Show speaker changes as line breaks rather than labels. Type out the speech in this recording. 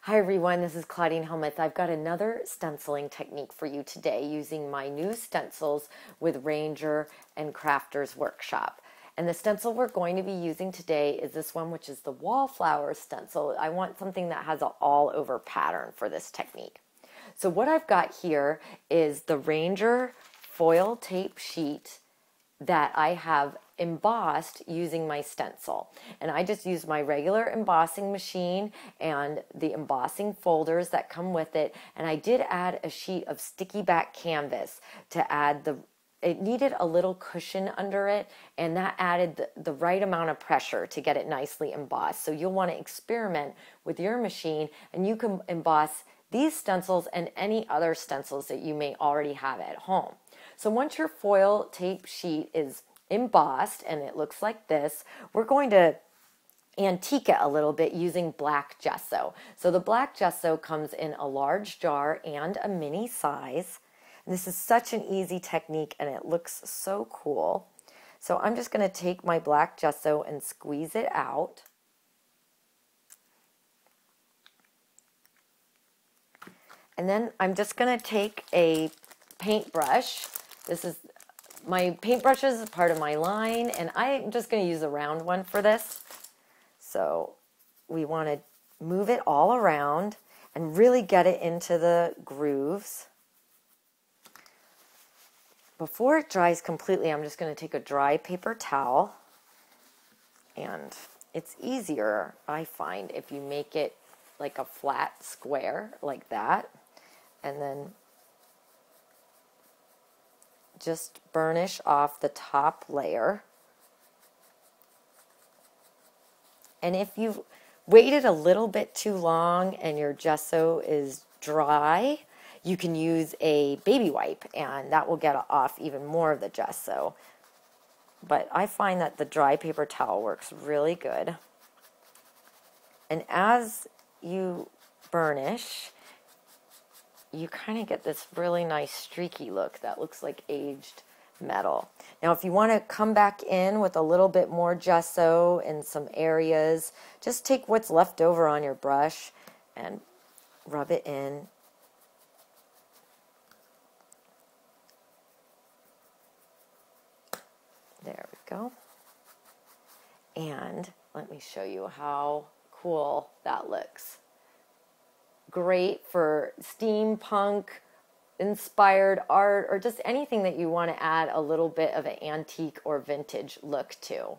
Hi everyone, this is Claudine Hellmuth. I've got another stenciling technique for you today using my new stencils with Ranger and Crafters Workshop. And the stencil we're going to be using today is this one, which is the wallflower stencil. I want something that has an all-over pattern for this technique. So what I've got here is the Ranger foil tape sheet that I have embossed using my stencil. And I just use my regular embossing machine and the embossing folders that come with it. And I did add a sheet of sticky back canvas to add it needed a little cushion under it, and that added the right amount of pressure to get it nicely embossed. So you'll want to experiment with your machine, and you can emboss these stencils and any other stencils that you may already have at home. So once your foil tape sheet is embossed and it looks like this, we're going to antique it a little bit using black gesso. So the black gesso comes in a large jar and a mini size. And this is such an easy technique and it looks so cool. So I'm just going to take my black gesso and squeeze it out. And then I'm just going to take a paintbrush. My paintbrushes is part of my line, and I'm just going to use a round one for this. So we want to move it all around and really get it into the grooves. Before it dries completely, I'm just going to take a dry paper towel, and it's easier, I find, if you make it like a flat square like that, and then just burnish off the top layer. And if you've waited a little bit too long and your gesso is dry, you can use a baby wipe and that will get off even more of the gesso. But I find that the dry paper towel works really good. And as you burnish, you kind of get this really nice streaky look that looks like aged metal. Now if you want to come back in with a little bit more gesso in some areas, just take what's left over on your brush and rub it in. There we go. And let me show you how cool that looks. Great for steampunk inspired art or just anything that you want to add a little bit of an antique or vintage look to.